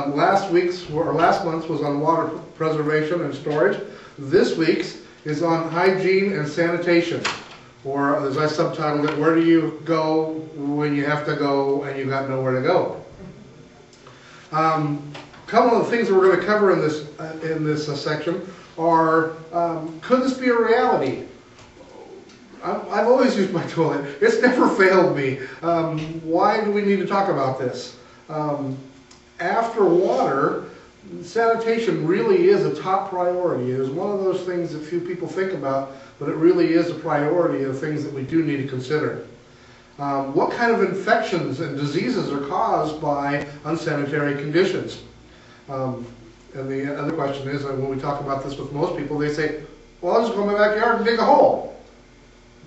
Last month's was on water preservation and storage. This week's is on hygiene and sanitation. Or as I subtitled it, where do you go when you have to go and you got nowhere to go? A couple of the things that we're going to cover in this section are, could this be a reality? I've always used my toilet. It's never failed me. Why do we need to talk about this? After water, sanitation really is a top priority. It is one of those things that few people think about, but it really is a priority of things that we do need to consider. What kind of infections and diseases are caused by unsanitary conditions? And the other question is, when we talk about this with most people, they say, well, I'll just go in my backyard and dig a hole.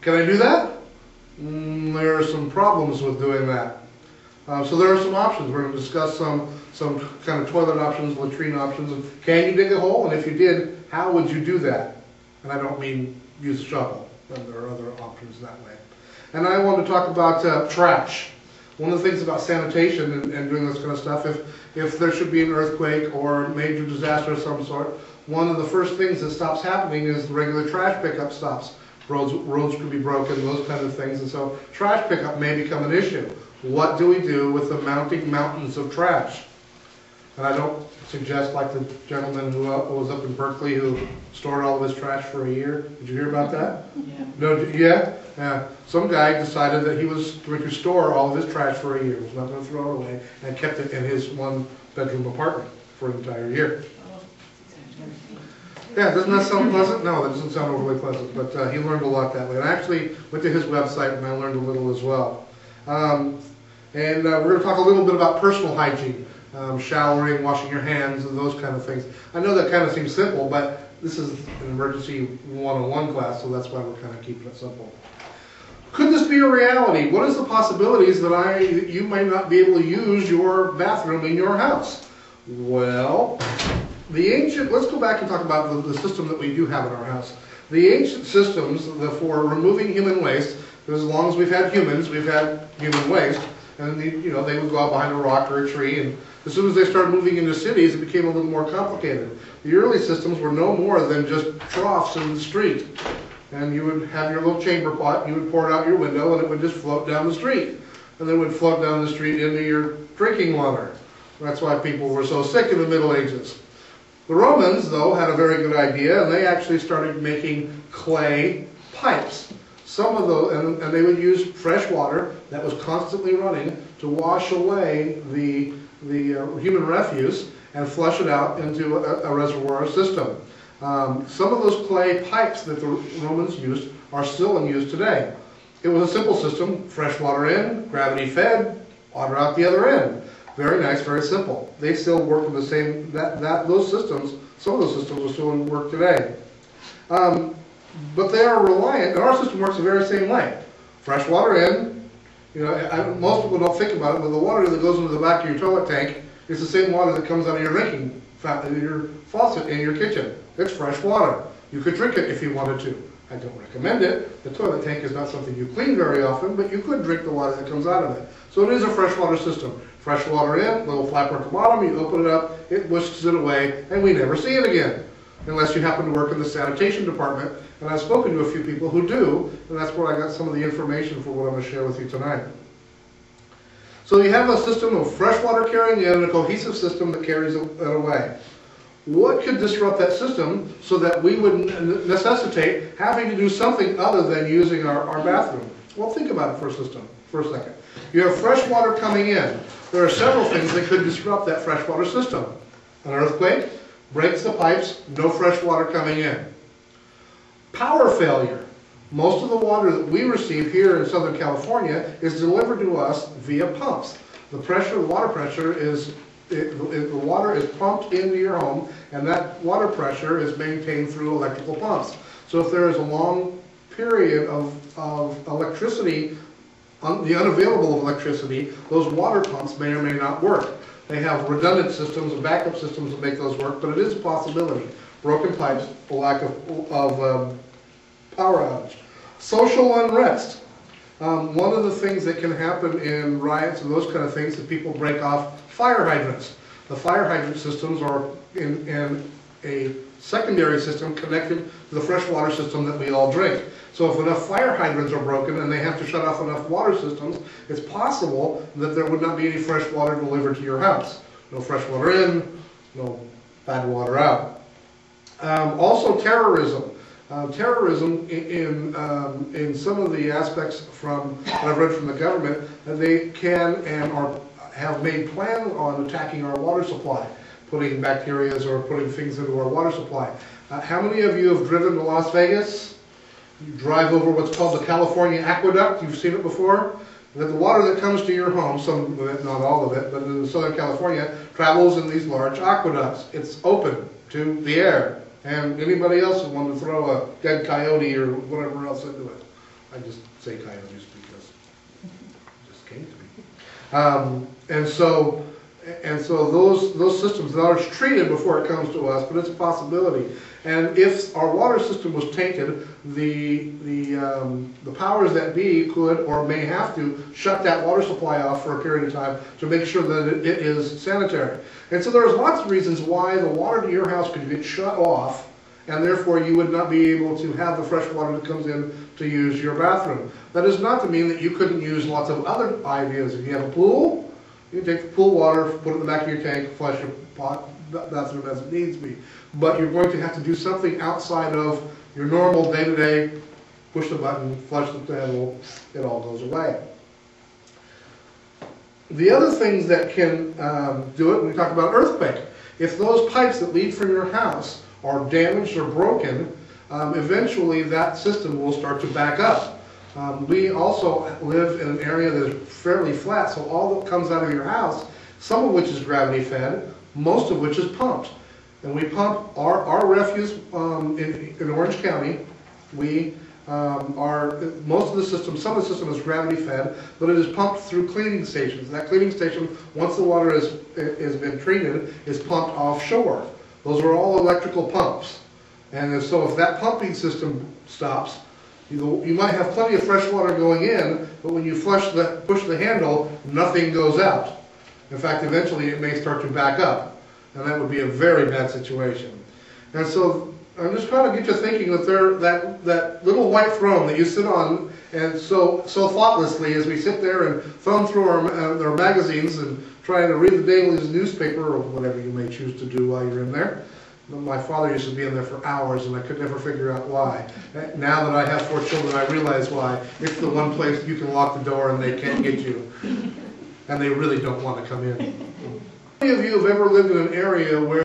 Can I do that? There are some problems with doing that. So there are some options. We're going to discuss some kind of toilet options, latrine options. And can you dig a hole? And if you did, how would you do that? And I don't mean use a shovel. And there are other options that way. And I want to talk about trash. One of the things about sanitation and doing this kind of stuff, if there should be an earthquake or a major disaster of some sort, one of the first things that stops happening is the regular trash pickup stops. Roads could be broken, those kind of things, and so trash pickup may become an issue. What do we do with the mounting mountains of trash? And I don't suggest like the gentleman who was up in Berkeley who stored all of his trash for a year. Did you hear about that? Yeah. No, yeah? Some guy decided that he was going to store all of his trash for a year, was not going to throw it away, and kept it in his one-bedroom apartment for an entire year. Yeah, doesn't that sound pleasant? No, that doesn't sound overly pleasant, but he learned a lot that way. And I actually went to his website and I learned a little as well. We're going to talk a little bit about personal hygiene, showering, washing your hands, and those kind of things. I know that kind of seems simple, but this is an emergency 101 class, so that's why we're kind of keeping it simple. Could this be a reality? What is the possibilities that you might not be able to use your bathroom in your house? Well, let's go back and talk about the system that we do have in our house. The ancient systems for removing human waste, because as long as we've had humans, we've had human waste, and they would go out behind a rock or a tree, and as soon as they started moving into cities, it became a little more complicated. The early systems were no more than just troughs in the street. And you would have your little chamber pot, you would pour it out your window, and it would just float down the street. And then it would float down the street into your drinking water. That's why people were so sick in the Middle Ages. The Romans, though, had a very good idea, and they actually started making clay pipes. Some of those, and they would use fresh water that was constantly running to wash away the human refuse and flush it out into a reservoir system. Some of those clay pipes that the Romans used are still in use today. It was a simple system: fresh water in, gravity fed, water out the other end. Very nice, very simple. They still work with the same, those systems, some of those systems are still in work today. But they are reliant, and our system works the very same way. Fresh water in, most people don't think about it, but the water that goes into the back of your toilet tank is the same water that comes out of your drinking fountain, your faucet in your kitchen. It's fresh water. You could drink it if you wanted to. I don't recommend it. The toilet tank is not something you clean very often, but you could drink the water that comes out of it. So it is a freshwater system. Fresh water in, little flapper at the bottom, you open it up, it whisks it away, and we never see it again. Unless you happen to work in the sanitation department, and I've spoken to a few people who do, and that's where I got some of the information for what I'm going to share with you tonight. So you have a system of fresh water carrying in and a cohesive system that carries it away. What could disrupt that system so that we would necessitate having to do something other than using our bathroom? Well, think about it for a second. You have fresh water coming in. There are several things that could disrupt that freshwater system. An earthquake breaks the pipes, no fresh water coming in. Power failure. Most of the water that we receive here in Southern California is delivered to us via pumps. The water pressure is, the water is pumped into your home, and that water pressure is maintained through electrical pumps. So if there is a long period of electricity, the unavailable of electricity, those water pumps may or may not work. They have redundant systems and backup systems that make those work, but it is a possibility. Broken pipes, a lack of power outage. Social unrest. One of the things that can happen in riots and those kind of things is people break off fire hydrants. The fire hydrant systems are in a secondary system connected to the freshwater system that we all drink. So if enough fire hydrants are broken and they have to shut off enough water systems, it's possible that there would not be any fresh water delivered to your house. No fresh water in, no bad water out. Also terrorism. Terrorism in some of the aspects from what I've read from the government, they can and have made plans on attacking our water supply, putting bacteria or putting things into our water supply. How many of you have driven to Las Vegas? You drive over what's called the California Aqueduct. You've seen it before. That the water that comes to your home, some of it, not all of it, but in Southern California, travels in these large aqueducts. It's open to the air. And anybody else who wanted to throw a dead coyote or whatever else into it. I just say coyotes because it just came to me. And so those systems, now it's treated before it comes to us, but it's a possibility. And if our water system was tainted, the powers that be could or may have to shut that water supply off for a period of time to make sure that it is sanitary. And so there's lots of reasons why the water to your house could get shut off, and therefore you would not be able to have the fresh water that comes in to use your bathroom. That is not to mean that you couldn't use lots of other ideas. If you have a pool, you can take the pool water, put it in the back of your tank, flush your bathroom as it needs be. But you're going to have to do something outside of your normal day-to-day, push the button, flush the handle, it all goes away. The other things that can do it, we talk about earthquake. If those pipes that lead from your house are damaged or broken, eventually that system will start to back up. We also live in an area that is fairly flat, so all that comes out of your house, some of which is gravity fed, most of which is pumped. And we pump our refuse in Orange County. We most of the system, some of the system is gravity fed, but it is pumped through cleaning stations. That cleaning station, once the water has been treated, is pumped offshore. Those are all electrical pumps. And so if that pumping system stops, you might have plenty of fresh water going in, but when you push the handle, nothing goes out. In fact, eventually it may start to back up, and that would be a very bad situation. And so I'm just trying to get you thinking that that little white throne that you sit on, and so thoughtlessly as we sit there and thumb through our magazines and trying to read the daily newspaper or whatever you may choose to do while you're in there. My father used to be in there for hours, and I could never figure out why. Now that I have 4 children, I realize why. It's the one place you can lock the door and they can't get you. And they really don't want to come in. How many of you have ever lived in an area where